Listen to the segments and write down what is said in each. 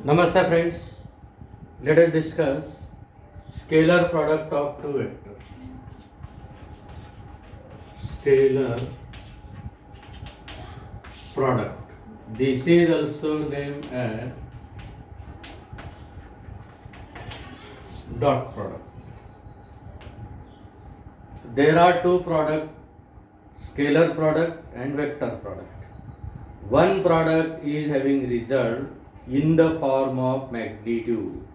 Namaste friends, let us discuss scalar product of two vectors. Scalar product. This is also named as dot product. There are two products, scalar product and vector product. One product is having result in the form of magnitude,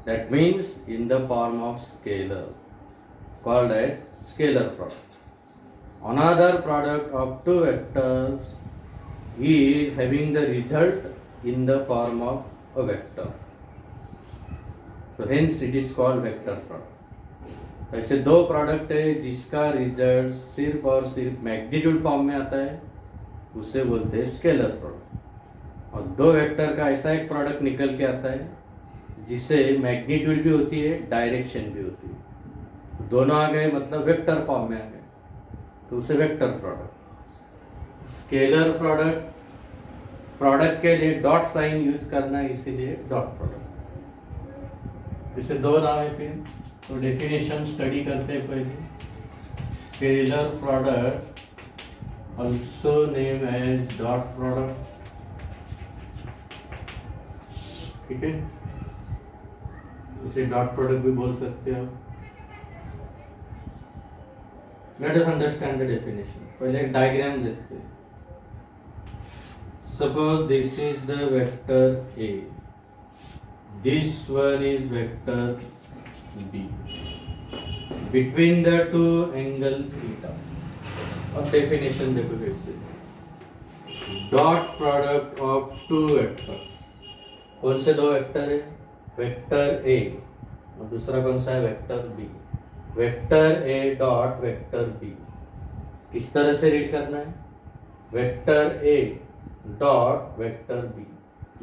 that means in the form of scalar, called as scalar product. Another product of two vectors is having the result in the form of a vector, so hence it is called vector product. तो ऐसे दो product है जिसका result सिर्फ और सिर्फ magnitude form में आता है, उसे बोलते हैं स्केलर प्रोडक्ट। और दो वेक्टर का ऐसा एक प्रोडक्ट निकल के आता है जिससे मैग्नीट्यूड भी होती है, डायरेक्शन भी होती है, दोनों आ गए मतलब वेक्टर फॉर्म में आ गए, तो उसे वेक्टर प्रोडक्ट। स्केलर प्रोडक्ट के लिए डॉट साइन यूज करना है, इसीलिए डॉट प्रोडक्ट। इसे दो नाम है, फिर तो डेफिनेशन स्टडी करते हैं पहले। Scalar product also named as dot product, ठीक है, इसे डॉट प्रोडक्ट भी बोल सकते हो। Let us understand the definition. पहले एक डायग्राम देखते हैं। Suppose this is the vector A, this one is vector B, between the two angle theta. अब डेफिनेशन देखो कैसे, dot product of two vectors. कौन से दो वेक्टर है? वेक्टर ए और दूसरा कौन सा है? Vector B. Vector A dot vector B किस तरह से रीड करना है? Vector A dot vector B,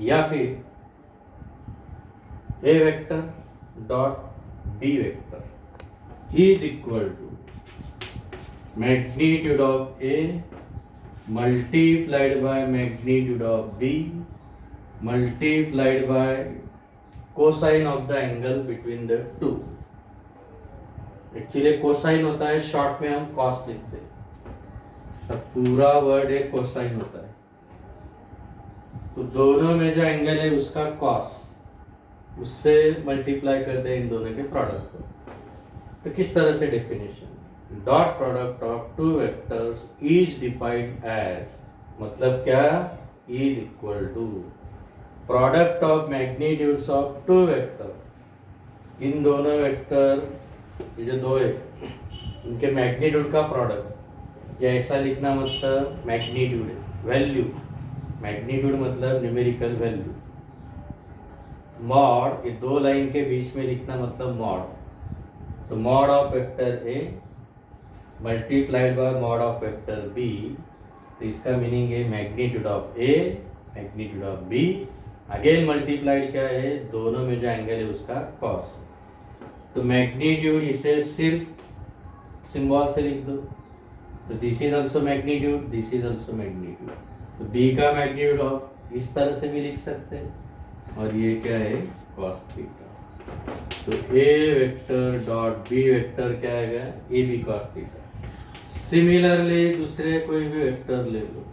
या फिर A vector dot B vector is equal to magnitude of A multiplied by magnitude of B multiplied by cosine of the angle between the two। Actually cosine होता है, short में हम cos लिखते हैं, सब पूरा वर्ड एक कोसाइन होता है। तो दोनों में जो एंगल है उसका कॉस, उससे मल्टीप्लाई कर दे इन दोनों के प्रोडक्ट को। तो किस तरह से definition? Dot product of two vectors is defined as, मतलब क्या? Is equal to product of magnitudes of two vector. इन दोनों वेक्टर ये जो दो है इनके मैग्नीट्यूड का प्रोडक्ट, या ऐसा लिखना मतलब मैग्नीट्यूड है वैल्यू, मैग्नीट्यूड मतलब न्यूमेरिकल वैल्यू। मॉड, ये दो लाइन के बीच में लिखना मतलब मॉड। तो mod of vector A multiplied by mod of vector B, तो इसका मीनिंग है magnitude of A magnitude of B, again multiplied क्या है? दोनों में जो एंगल है उसका कॉस। तो मैग्नीट्यूड इसे सिर्फ सिंबल से लिख दो, तो this is also magnitude, this is also magnitude. तो बी का मैग्नीट्यूड ऑफ इस तरह से भी लिख सकते हैं, और ये क्या है? Cos theta. तो A vector dot B vector क्या आएगा? A B cos theta. Similarly दूसरे कोई भी वेक्टर ले लो,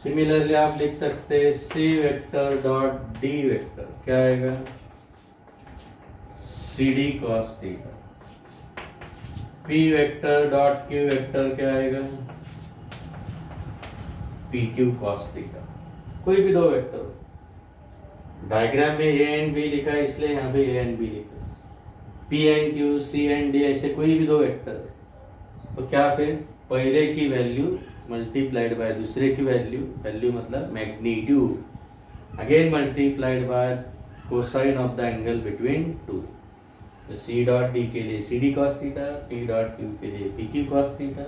सिमिलरली आप लिख सकते हैं C vector dot D vector, क्या आएगा? C D cos theta. P vector dot Q vector क्या आएगा? P Q cos theta. कोई भी दो वेक्टर, डायग्राम में ए एंड बी लिखा है इसलिए यहाँ पे ए एंड बी लिखा है, P and Q C and D ऐसे कोई भी दो वेक्टर, तो क्या फिर पहले की वैल्यू मल्टीप्लाइड बाय दूसरे की वैल्यू, वैल्यू मतलब magnitude, again multiplied by cosine of the angle between two. तो सी डॉट डी के लिए C D cos theta, P dot Q के लिए P Q cos theta,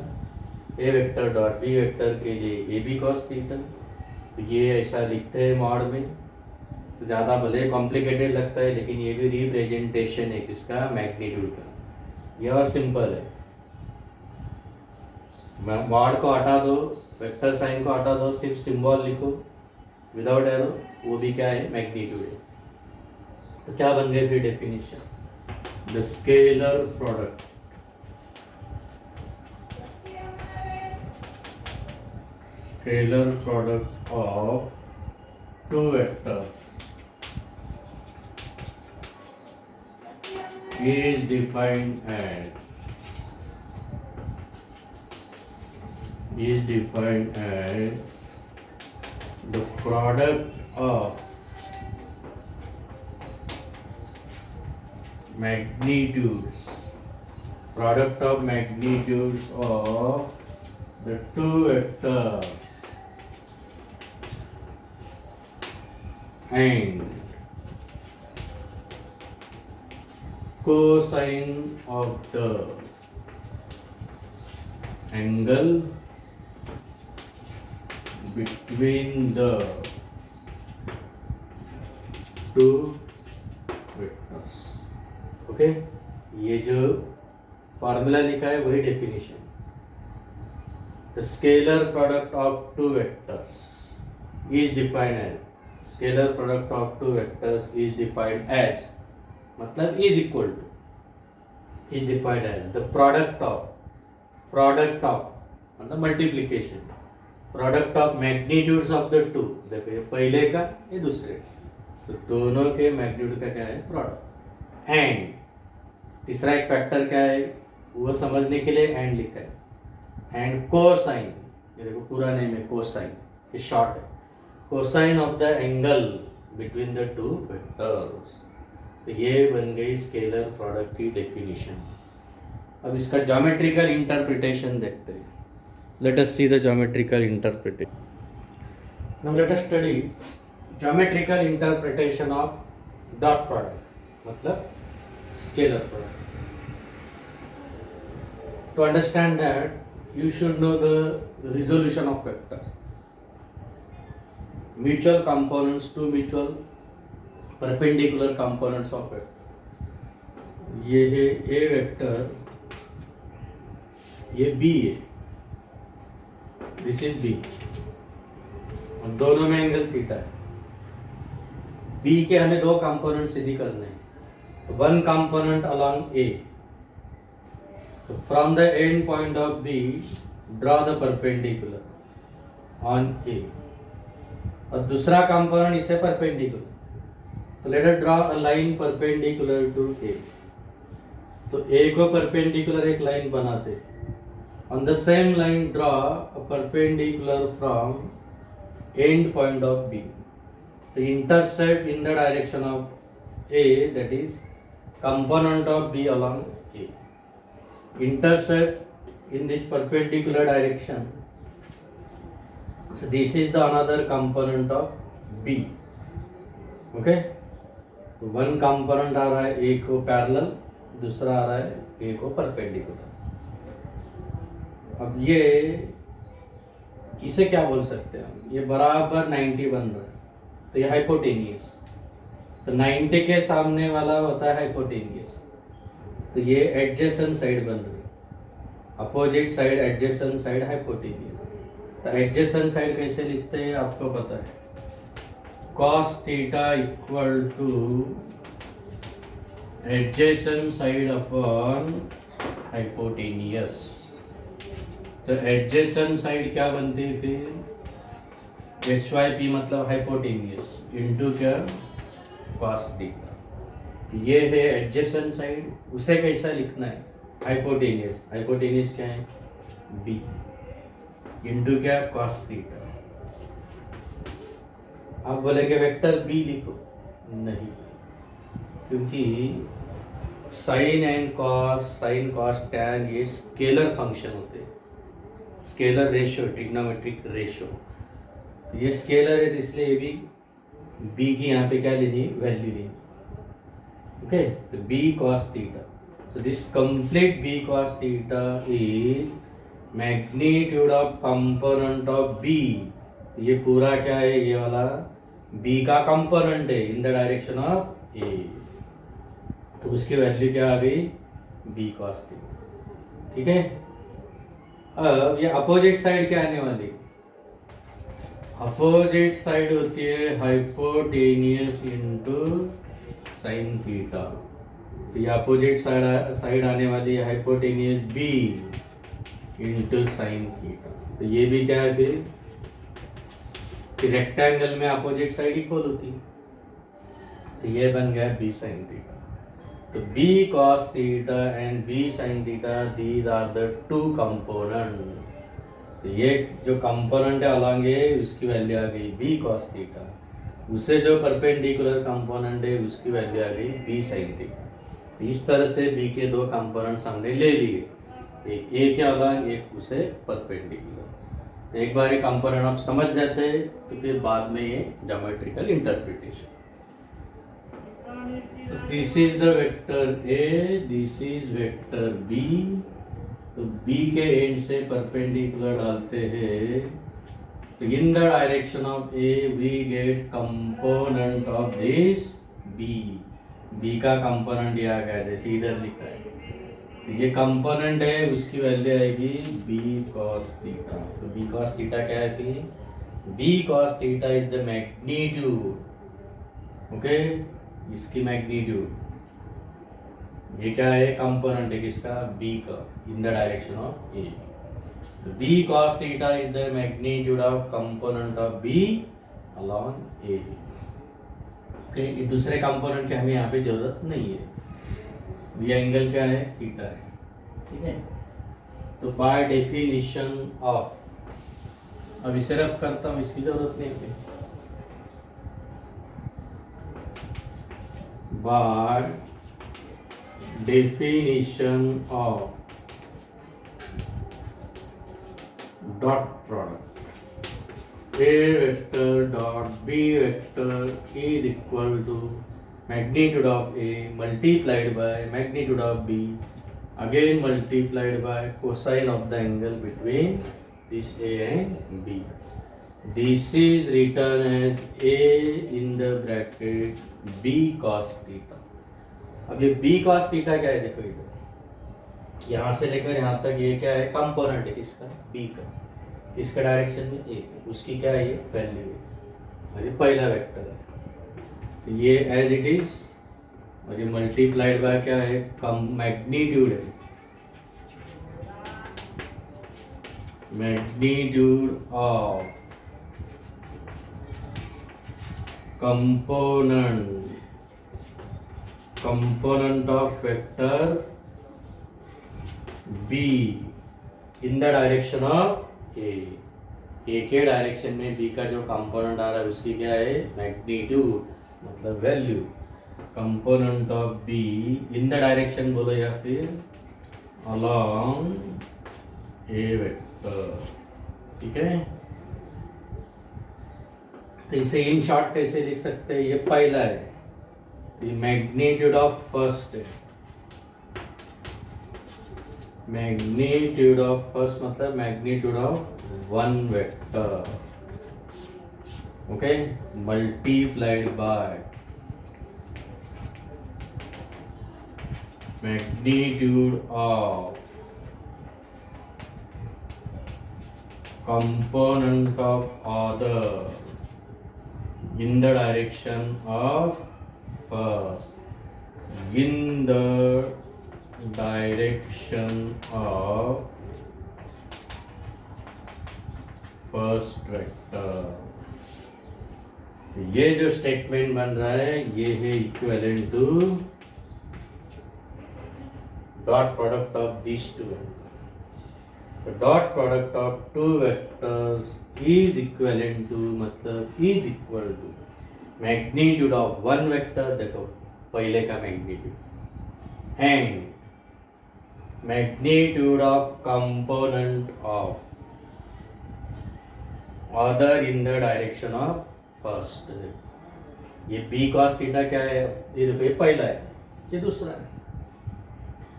A vector dot B vector के लिए ए B cos theta. तो ये ऐसा लिखते हैं मॉड में, तो ज़्यादा भले कॉम्प्लिकेटेड लगता है लेकिन ये भी रिप्रेजेंटेशन है किसका? मैग्नीट्यूड का। ये और सिंपल है, मॉड को हटा दो, वेक्टर साइन को हटा दो, सिर्फ सिंबल लिखो, विदाउट एरो वो भी क्या है, मैग्नीट्यूड है। तो क्या बन गए फिर definition, the scalar product of two vectors is defined as the product of magnitudes of the two vectors and cosine of the angle between the two vectors। Okay, ये जो फॉर्मूला लिखा है वही definition. The scalar product of two vectors is defined as, scalar product of two vectors is defined as मतलब is equal to, is defined as the product of मतलब multiplication, product of magnitudes of the two. देखो ये पहले का, ये दूसरे, तो दोनों के मैग्नीट्यूड का क्या है, प्रोडक्ट। एंड तीसरा एक फैक्टर क्या है वो समझने के लिए एंड लिखा है, एंड कोसाइन, ये देखो पूरा नेम है कोसाइन, ये शॉर्ट है, cosine of the angle between the two vectors. तो ये बन गई स्केलर प्रोडक्ट की डेफिनेशन। अब इसका ज्योमेट्रिकल इंटरप्रिटेशन देखते हैं। Let us see the geometrical interpretation. Now let us study geometrical interpretation of dot product मतलब scalar product. To understand that, you should know the resolution of vectors, mutual components to mutual perpendicular components of vector। ये है A vector, ये B है, this is B, और दोनों में angle theta है। B के हमें दो कंपोनेंट सीधी करने हैं, one component along A। So from the end point of B, draw the perpendicular on A, और दूसरा कंपोनेंट इसे परपेंडिकुलर। तो let us draw a line perpendicular to A। तो A को परपेंडिकुलर एक लाइन बनाते, on the same line draw a perpendicular from end point of B to intercept in the direction of A, that is component of B along A। Intercept in this perpendicular direction, so this is the another component of B। okay, तो one component आ रहा है A को parallel, दूसरा आ रहा है A को perpendicular. अब ये इसे क्या बोल सकते हैं हम, ये बराबर 90 बन रहा है, तो ये हाइपोटेनियस। तो 90 के सामने वाला होता है हाइपोटेनियस, तो ये एडजेसेंट साइड बन रही है, opposite side adjacent side hypotenuse. तो एडजेसेंट साइड कैसे लिखते हैं आपको पता है, cos theta equal two adjacent side upon hypotenuse. तो एडजेसेंट साइड क्या बनती है फिर, HYP मतलब हाइपोटेनियस इनटू क्या, cos थीटा। ये है एडजेसेंट साइड, उसे कैसा लिखना है, हाइपोटेनियस। हाइपोटेनियस क्या है, B इंटू क्या, cos थीटा। आप बोलेंगे वेक्टर B लिखो, नहीं, क्योंकि sine and cos, sine cos tan ये स्केलर फंक्शन होते हैं, स्केलर रेशियो, ट्रिग्नोमेट्रिक रेशियो। तो ये स्केलर है, तो इसलिए ये भी B की यहाँ पे क्या लेनी, वैल्यू लेनी। okay, तो B cos theta, so this complete B cos theta is magnitude of component of B। ये पूरा क्या है, ये वाला B का कंपोनेंट है इन द डायरेक्शन ऑफ A, तो उसकी वैल्यू क्या आ गई, B cos theta। ठीक है, अब ये अपोजिट साइड क्या आने वाली, अपोजिट साइड होती है हाइपोटेनियस इंटू साइन थीटा। तो ये अपोजिट साइड आने वाली है hypotenuse B into sine theta. तो ये भी क्या है फिर रेक्टेंगल में अपोजिट साइड इक्वल होती है, तो ये बन गया बी साइन थीटा। तो B cos theta and B sine theta, these are the two component. तो ये जो कंपोनेंट है अलॉन्ग है उसकी वैल्यू आ गई बी कॉस थीटा, उसे जो परपेंडिकुलर कंपोनेंट है उसकी वैल्यू आ गई बी साइन थीटा। तो इस तरह से बी के दो कंपोनेंट्स हमने ले लिए, एक ए के अलॉन्ग एक उसे परपेंडिकुलर। एक बार ये कंपोनेंट आप समझ जाते हैं तो फिर बाद में ये geometrical interpretation. This is the vector A, this is vector B. तो बी के एंड से परपेंडिकुलर डालते हैं, तो in the direction of A we get component of this B. B का कंपोनेंट आ गया जैसे इधर लिखा है, तो ये कंपोनेंट है उसकी वैल्यू आएगी बी कॉस थीटा। तो बी कॉस थीटा क्या है फिर? B cos theta is the magnitude, okay, इसकी मैग्नीट्यूड। ये क्या है? कंपोनेंट है किसका? बी का, in the direction of A. तो B cos theta is the magnitude of component of B along A. Okay, ये दूसरे कंपोनेंट की हमें यहाँ पे जरूरत नहीं है। ये एंगल क्या है? थीटा है, ठीक है। तो बाय डेफिनेशन ऑफ, अब इसे रब करता हूँ, इसकी जरूरत नहीं है। By definition of dot product, a vector dot b vector is equal to magnitude of a multiplied by magnitude of b, again multiplied by cosine of the angle between this a and b. This is written as a in the bracket b cos theta. अब ये b cos theta क्या है? देखो इधर यहाँ से लेकर यहाँ तक ये क्या है? कंपोनेंट है किसका? b का। किसका डायरेक्शन में? a का। उसकी क्या है? ये वैल्यू है और ये पहला वेक्टर है। तो ये एज इट इज, और ये मल्टीप्लाइड बाय क्या है? कम मैग्नीट्यूड है, magnitude of component of vector b in the direction of a। a के डायरेक्शन में b का जो कंपोनेंट आ रहा है उसकी क्या है? मैग्नीट्यूड, मतलब value. Component of b in the direction बोलो या फिर along a वेक्टर, ठीक है। तो इसे इन शॉर्ट कैसे लिख सकते हैं? ये पहला है, ये मैग्नीट्यूड ऑफ फर्स्ट है। मैग्नीट्यूड ऑफ फर्स्ट मतलब magnitude of one vector, okay, multiplied by magnitude of component of other in the direction of first, in the direction of first vector। तो ये जो स्टेटमेंट बन रहा है ये है equivalent to dot product of this two. The dot product of two vectors is equivalent to, मतलब is equal to magnitude of one vector, देखो पहले का magnitude, and magnitude of component of other in the direction of first। ये b cos theta क्या है? ये देखो ये पहला है, ये दूसरा है।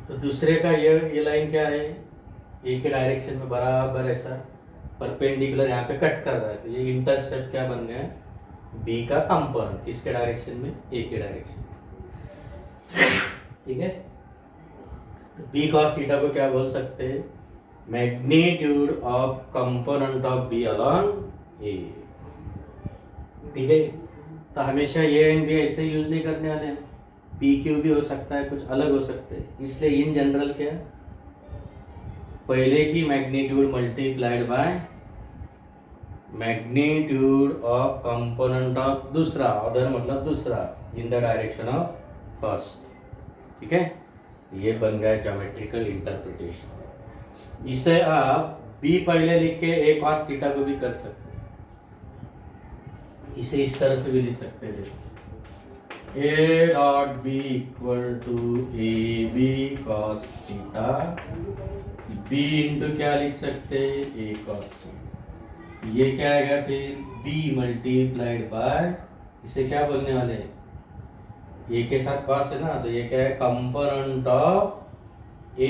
तो दूसरे का ये लाइन क्या है? ए के डायरेक्शन में बराबर ऐसा परपेंडिकुलर यहाँ पे कट कर रहा है, तो ये इंटरसेप्ट क्या बन गया? बी का कंपोनेंट, किसके डायरेक्शन में? ए के डायरेक्शन, ठीक है। तो बी कॉस थीटा को क्या बोल सकते हैं? Magnitude of component of B along A. ठीक है, तो हमेशा ए एंड बी ऐसे यूज नहीं करने वाले हैं, पी क्यू भी हो सकता है, कुछ अलग हो सकते हैं, इसलिए इन जनरल क्या, पहले की magnitude multiplied by magnitude of component of दूसरा, अदर मतलब दूसरा, इन द डायरेक्शन ऑफ फर्स्ट। ठीक है, ये बन गया ज्योमेट्रिकल इंटरप्रिटेशन। इसे आप बी पहले लिख के ए कॉस थीटा को भी कर सकते हैं, इसे इस तरह से भी लिख सकते हैं, A dot B equal to A B cos theta, B into क्या लिख सकते हैं, ए कॉस थीटा। ये क्या आएगा फिर, बी मल्टीप्लाइड बाय, इसे क्या बोलने वाले हैं, ए के साथ कॉस है ना, तो ये क्या है, component of A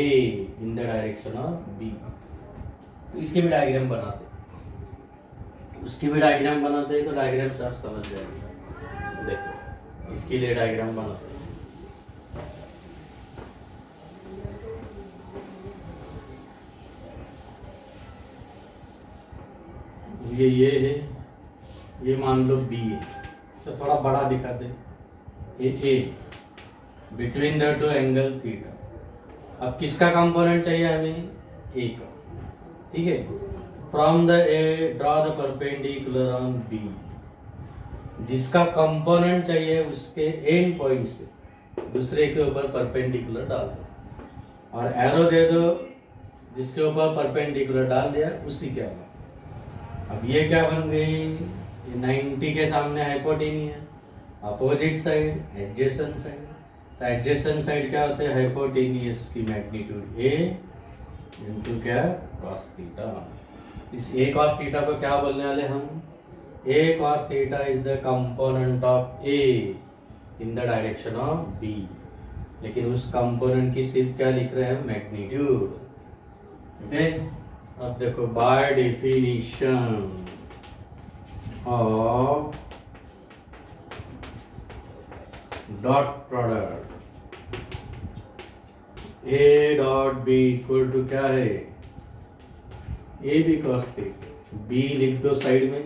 in the direction of B. इसके भी डायग्राम बनाते, उसकी भी डायग्राम बनाते हैं, तो डायग्राम से आप समझ जाएंगे। देखो इसके लिए डायग्राम बनाते हैं, ये है, ये मान लो बी है, तो थोड़ा बड़ा दिखा दे, A between the two angle theta. अब किसका कंपोनेंट चाहिए हमें, ए का। ठीक है, from the A draw the perpendicular on B, जिसका कंपोनेंट चाहिए उसके एंड पॉइंट से दूसरे के ऊपर परपेंडिकुलर डाल दो, और एरो दे दो, जिसके ऊपर परपेंडिकुलर डाल दिया उसी के ऊपर। अब ये क्या बन गई, ये 90 के सामने hypotenuse, opposite side adjacent side, तो एडजेसेंट साइड क्या होते हैं, हाइपोटेनियस की मैग्नीट्यूड ए इनटू क्या, कॉस थीटा। इस ए कॉस थीटा को क्या बोलने वाले हम, A cos theta is the component of A in the direction of B, लेकिन उस कंपोनेंट की सिर्फ क्या लिख रहे हैं, मैग्नीट्यूड। ओके, अब देखो, by definition of dot product A dot B equal to क्या है, A B cos theta, B लिख दो साइड में,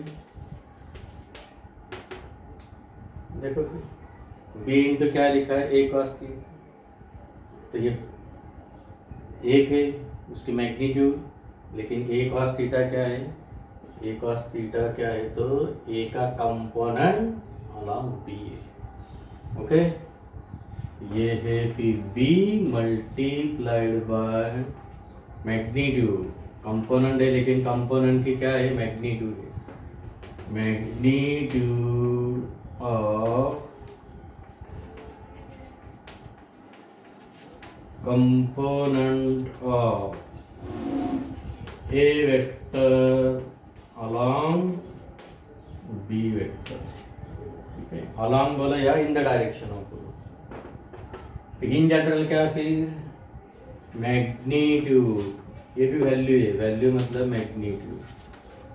देखो बी इंटू क्या लिखा है, ए कॉस थीटा, तो ये एक है उसकी मैग्नीट्यूड, लेकिन ए कॉस थीटा क्या है, ए कॉस थीटा क्या है, तो ए का कंपोनेंट अलॉन्ग बी है। ओके, ये है फिर B multiplied by magnitude, component है लेकिन कंपोनेंट की क्या है, मैग्नीट्यूड है, magnitude of component of A vector along B vector। ठीक है, along बोला या in the direction of, तो इन जनरल क्या फिर, मैग्नीट्यूड, ये भी वैल्यू है, वैल्यू मतलब मैग्नीट्यूड,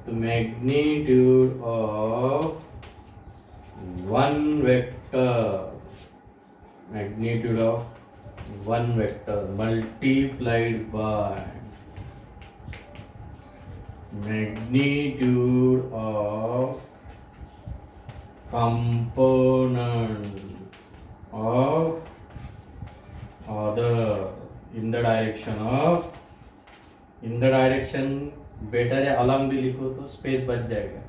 तो magnitude of one vector, magnitude of one vector multiplied by magnitude of component of other in the direction of, in the direction better है, along भी लिखो तो स्पेस बच जाएगा,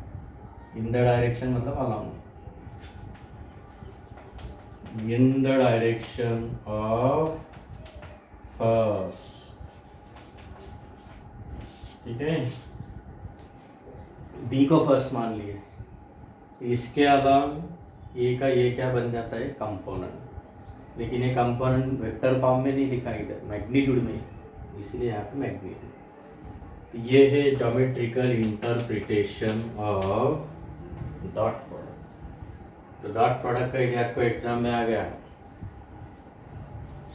in the direction मतलब along, in the direction of first। ठीक है, B को फर्स्ट मान लिए, इसके अलावा ए का ये क्या बन जाता है, कंपोनेंट, लेकिन ये कंपोनेंट वेक्टर फॉर्म में नहीं लिखा इधर, मैग्नीट्यूड में, इसलिए यहाँ पे मैग्नीट्यूड। तो ये है geometrical interpretation of dot product. तो डॉट प्रोडक्ट का यदि आपको एग्जाम में आ गया,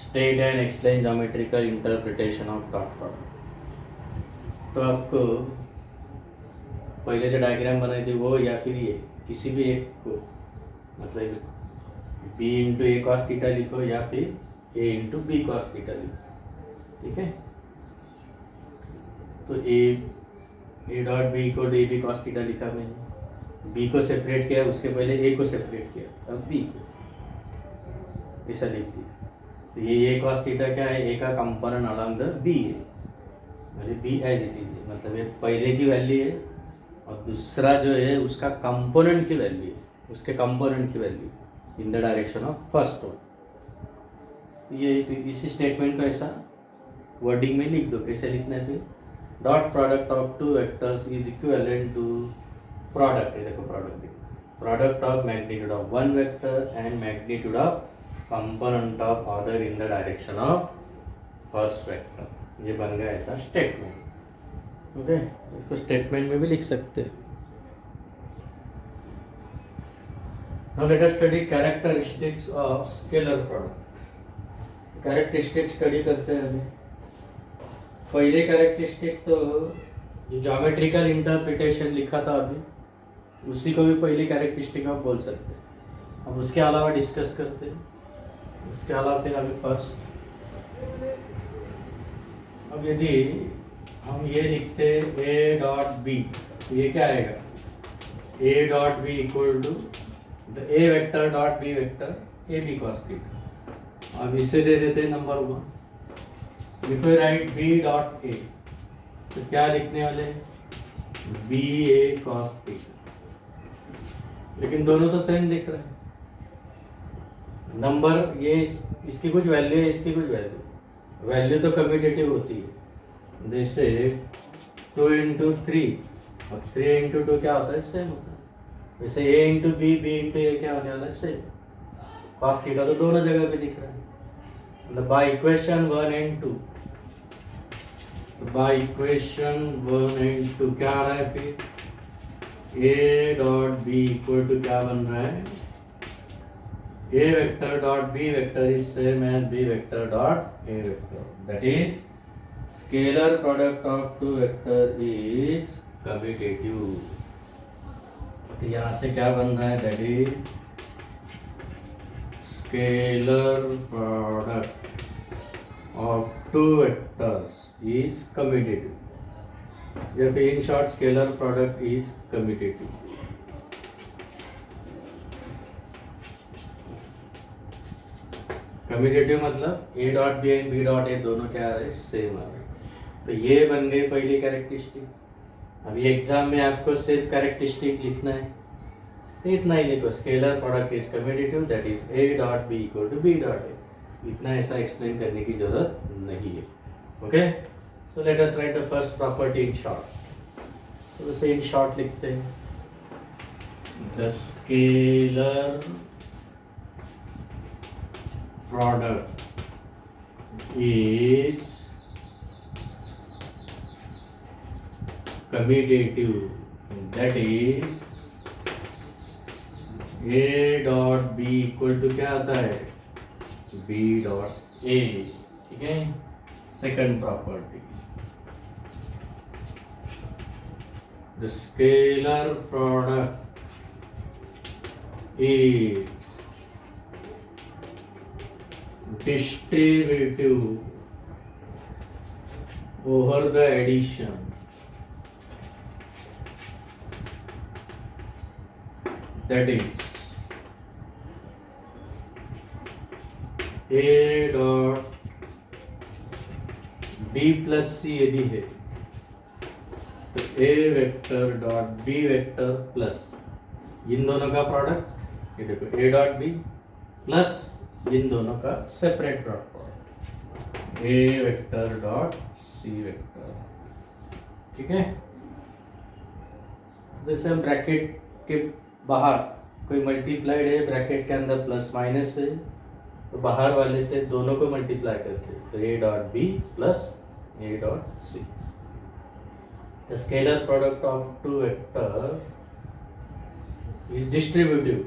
state and explain geometrical interpretation of dot product, तो आपको पहले जो डायग्राम बनाई थी वो, या फिर ये किसी भी एक को, मतलब बी इंटू ए कॉस थीटा लिखो या फिर ए इंटू बी कॉस थीटा लिखो। ठीक है, तो ए डॉट बी को डी बी कॉस थीटा लिखा मैंने, बी को सेपरेट किया, उसके पहले ए को सेपरेट किया, अब बी को ऐसा लिख दिया। तो ये ए कॉस थीटा क्या है, ए का कंपोनेंट अलॉन्ग द बी है, मतलब बी एज इट इज है, मतलब ये पहले की वैल्यू है और दूसरा जो है उसका कंपोनेंट की वैल्यू है, उसके कंपोनेंट की value in the direction of first one. ये इसी स्टेटमेंट को ऐसा वर्डिंग में लिख दो। कैसे लिखना है फिर, dot product of two vectors is equivalent to product, देखो product of magnitude of one vector and magnitude of component of other in the direction of first vector. ये बन गया ऐसा स्टेटमेंट। ओके, इसको स्टेटमेंट में भी लिख सकते हैं। Now let us study characteristics of scalar product. Characteristic study करते हैं अभी। पहले कैरेक्टरिस्टिक तो जो ज्योमेट्रिकल इंटरप्रिटेशन लिखा था अभी, उसी को भी पहली कैरेक्टरिस्टिक आप बोल सकते हैं। अब उसके अलावा डिस्कस करते हैं। उसके अलावा फिर अभी फर्स्ट, अब यदि हम ये लिखते ए डॉट बी, ये क्या आएगा, A dot B equal to the A vector dot B vector A B cos theta. अब इसे दे देते हैं number 1। If you write B dot A, तो क्या लिखने वाले, बी ए कॉस थीटा, लेकिन दोनों तो सेम दिख रहे हैं। नंबर ये इसकी कुछ वैल्यू है, इसकी कुछ वैल्यू तो कम्यूटेटिव होती है। जैसे 2 इंटू 3 और 3 इंटू 2 क्या होता है, सेम होता है। वैसे a into B, B into A क्या होने वाला है, सेम। कॉस थीटा तो दोनों जगह पे दिख रहा है। मतलब by equation 1 and 2, by equation 1 and 2 क्या आ रहा है फिर, a dot B equal to क्या बन रहा है, a vector dot b vector is same as b vector dot a vector, that is scalar product of two vector is commutative. तो यहाँ से क्या बन रहा है, that is scalar product of two vectors is commutative, या फिर in short scalar product is commutative. Commutative मतलब A dot B and B dot A दोनों क्या आ रहे हैं, सेम आ रहे हैं। तो ये बन गई पहली कैरेक्टरिस्टिक। अभी एग्जाम में आपको सिर्फ कैरेक्टरिस्टिक लिखना है, तो इतना ही लिखो, scalar product is commutative, that is A dot B equal to B dot A. इतना ऐसा एक्सप्लेन करने की जरूरत नहीं है। Okay, so let us write the first property in short. तो वैसे इन शॉर्ट लिखते हैं, the scalar product is commutative, that is A dot B equal to क्या आता है, बी डॉट ए। ठीक है, second property, the scalar product is distributive over the addition, that is a dot b plus c यदि है तो a vector dot b vector plus इन दोनों का प्रोडक्ट, ये देखो a डॉट b प्लस इन दोनों का separate product a vector dot c vector. ठीक है, जैसे हम ब्रैकेट के बाहर कोई मल्टीप्लाइड है, ब्रैकेट के अंदर प्लस माइनस है, तो बाहर वाले से दोनों को मल्टीप्लाई करते हैं, तो A dot B plus A dot C. The scalar product of two vectors is distributive,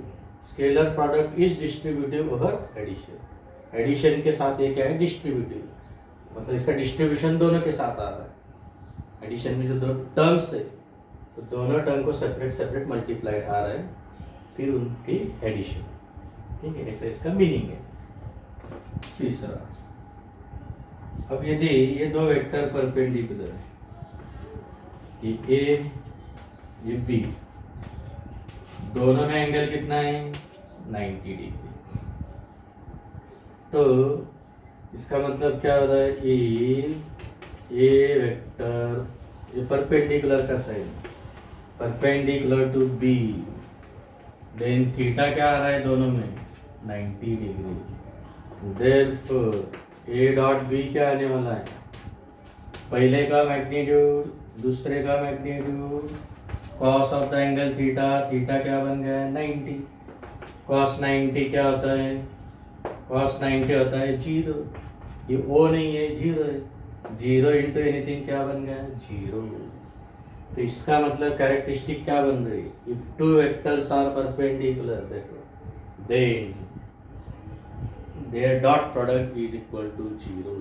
scalar product is distributive over addition. Addition के साथ ये क्या है, डिस्ट्रीब्यूटिव, मतलब इसका डिस्ट्रीब्यूशन दोनों के साथ आ रहा है। एडिशन में जो दो टर्म्स है, तो दोनों टर्म को सेपरेट सेपरेट मल्टीप्लाई आ रहा है, फिर उनकी एडिशन। ठीक है, ऐसा इसका मीनिंग है। तीसरा, अब यदि ये दो वेक्टर परपेंडिकुलर है, ये ए ये बी, दोनों में एंगल कितना है 90 डिग्री। तो इसका मतलब क्या हो रहा है, ए वेक्टर ये परपेंडिकुलर का sine, perpendicular to B, then theta क्या आ रहा है दोनों में 90 degree. Therefore A dot B क्या आने वाला है, पहले का मैग्नीट्यूड दूसरे का magnitude cos of the angle theta, theta क्या बन गया है 90, कॉस 90 क्या होता है, कॉस 90 होता है 0, ये ओ नहीं है 0 है, 0 इंटू एनीथिंग क्या बन गया 0। तो इसका मतलब कैरेक्टरिस्टिक क्या बन रही, if two vectors are perpendicular देखो then their dot product is equal to 0।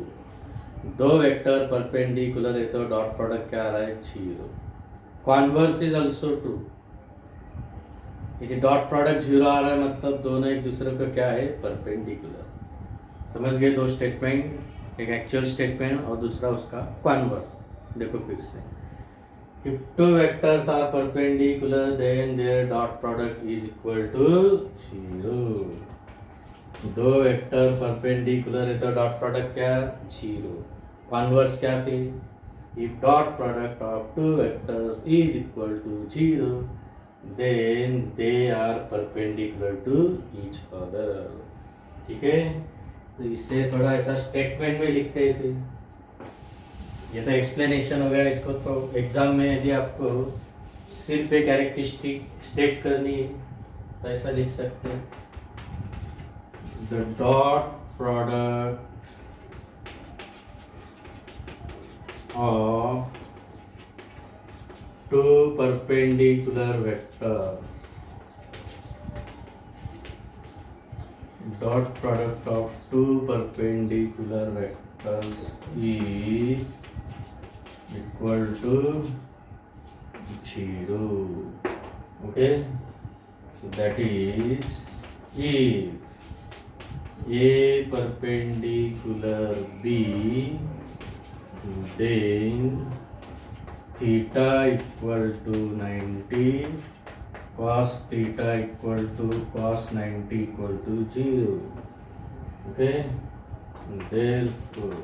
दो वेक्टर परपेंडिकुलर है तो डॉट प्रोडक्ट क्या आ रहा है 0। कॉन्वर्स इज ऑल्सो ट्रू, यदि डॉट प्रोडक्ट 0 आ रहा है मतलब दोनों एक दूसरे को क्या है परपेंडिकुलर। समझ गए दो स्टेटमेंट, एक एक्चुअल स्टेटमेंट और दूसरा उसका कॉन्वर्स। देखो फिर से, if two vectors are perpendicular then their dot product is equal to 0। दो वेक्टर परपेंडिकुलर है तो डॉट प्रोडक्ट क्या 0। कॉन्वर्स क्या फिर, if dot product of two vectors is equal to 0 then they are perpendicular to each other। ठीक है, तो इससे थोड़ा ऐसा स्टेटमेंट में लिखते हैं फिर, ये तो एक्सप्लेनेशन हो गया। इसको तो एग्जाम में यदि आपको सिर्फ एक कैरेक्टरिस्टिक स्टेट करनी है तो ऐसा लिख सकते हैं, the dot product of two perpendicular vector, dot product of two perpendicular vectors is equal to 0। okay, so that is if a perpendicular b then theta equal to 90 cos theta equal to cos 90 equal to 0। okay, therefore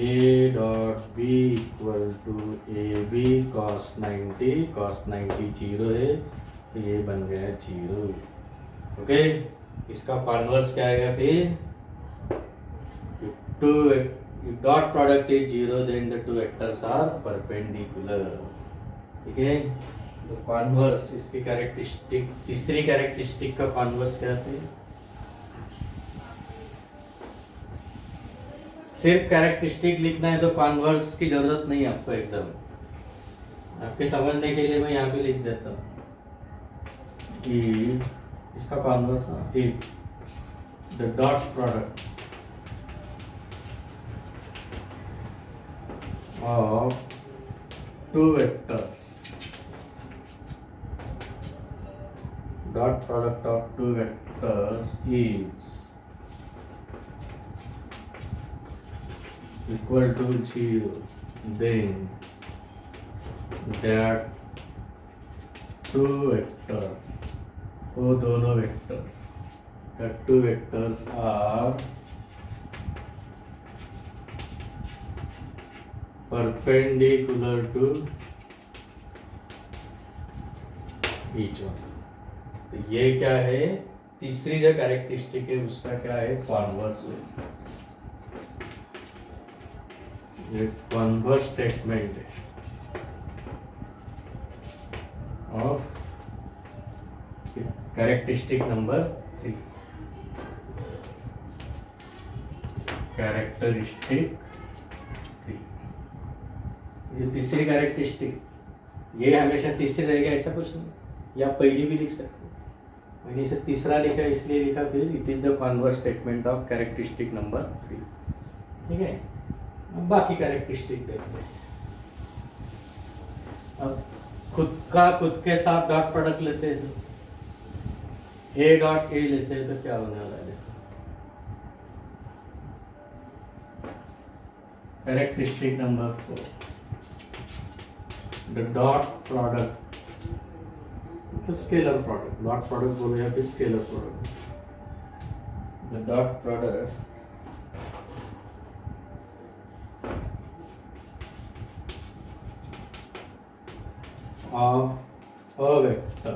a dot b equal to ab cos 90, cos 90 0 है तो ये बन गया 0। Okay, इसका converse क्या आएगा फिर, two dot product is 0 then the two vectors are perpendicular. ठीक है, तो कॉन्वर्स इसकी कैरेक्टरिस्टिक, तीसरी कैरेक्टरिस्टिक का कॉन्वर्स क्या है, सिर्फ कैरेक्टरिस्टिक लिखना है तो कॉन्वर्स की जरूरत नहीं आपको, एकदम आपके समझने के लिए मैं यहाँ पे लिख देता हूँ कि इसका converse if the dot product of two vectors, dot product of two vectors is equal to 0 then that two vectors, वो दोनों vectors, that two vectors are perpendicular to each other। तो ये क्या है, तीसरी जो कैरेक्टरिस्टिक है उसका क्या है कॉन्वर्स है, ये कॉन्वर्स स्टेटमेंट है ऑफ कैरेक्टरिस्टिक नंबर 3। कैरेक्टरिस्टिक 3, ये तीसरी कैरेक्टरिस्टिक, ये हमेशा तीसरी रहेगा ऐसा कुछ नहीं, या पहली भी लिख सकते, मैंने इसे तीसरा लिखा इसलिए लिखा फिर it is the converse statement of characteristic number 3। ठीक है, अब बाकी कैरेक्टरिस्टिक देखते हैं। अब खुद के साथ डॉट प्रोडक्ट लेते हैं तो ए डॉट ए लेते हैं तो क्या होने वाला है, characteristic number 4, the dot product मतलब स्केलर प्रोडक्ट, डॉट प्रोडक्ट बोलो या फिर scalar product. The dot product of a vector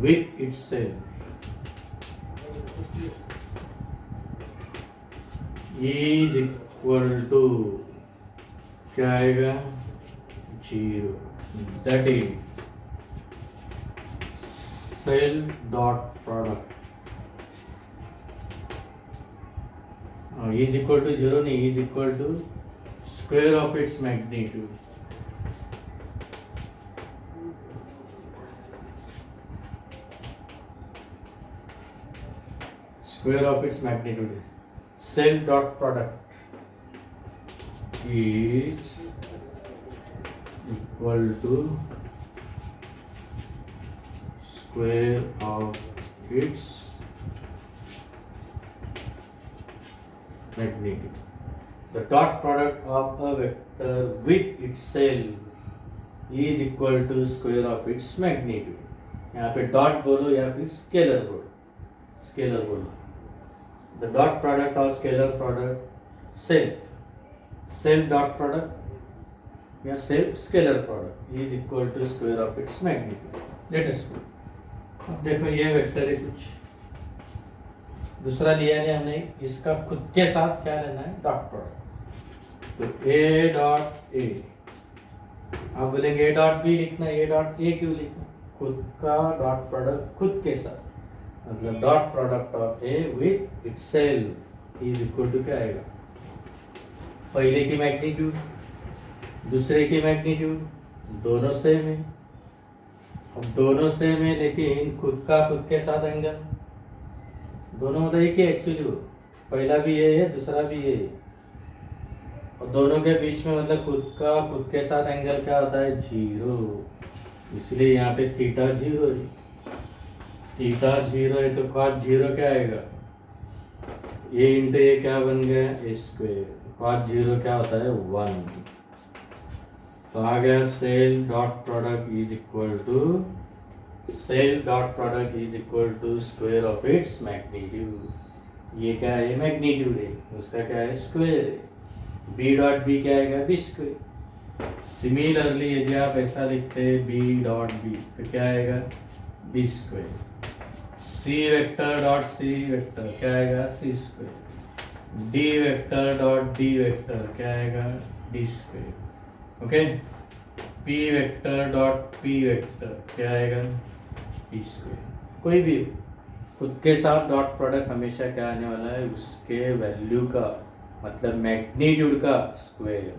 with itself is equal to क्या आएगा 0. That is self dot product is equal to 0 नहीं, is equal to square of its magnitude. Square of its magnitude. Self dot product is equal to square of its magnitude. The dot product of a vector with itself is equal to square of its magnitude. यहाँ पे dot बोलो या फिर scalar बोलो. Scalar बोलो. The dot product or scalar product self dot product या self scalar product is equal to square of its magnitude. Let us see. अब देखो ये वेक्टर है, कुछ दूसरा लिया नहीं हमने, इसका खुद के साथ क्या लेना है, डॉट प्रोडक्ट. तो ए डॉट ए, आप बोलेंगे ए डॉट बी लिखना, ए डॉट ए क्यों लिखना, खुद का डॉट प्रोडक्ट खुद के साथ, मतलब dot product of A with itself is equal to क्या आएगा, पहले की मैग्नीट्यूड दूसरे की मैग्नीट्यूड दोनों सेम है. अब दोनों सेम है लेकिन खुद का खुद के साथ एंगल दोनों मतलब एक ही एक्चुअली, वो पहला भी ये है दूसरा भी ये है, और दोनों के बीच में मतलब खुद का खुद के साथ एंगल क्या होता है 0, इसलिए यहाँ पे थीटा 0 है. थीटा 0 है तो कॉस 0 क्या आएगा, ए इंटू ए क्या बन गया ए स्क्वायर, कॉस 0 क्या होता है 1. तो आ गया self dot product is equal to square of its magnitude. ये क्या है मैग्नीट्यूड है, उसका क्या है स्क्वायर है. बी डॉट बी क्या आएगा बी स्क्वायर. सिमिलरली यदि आप ऐसा लिखते हैं बी डॉट बी तो क्या आएगा B square. C vector dot C vector क्या आएगा C square. D vector dot D vector क्या आएगा D square. Okay. P vector dot P vector क्या आएगा पी स्क्वायर. कोई भी खुद के साथ डॉट प्रोडक्ट हमेशा क्या आने वाला है, उसके वैल्यू का मतलब मैग्नीट्यूड का स्क्वायर.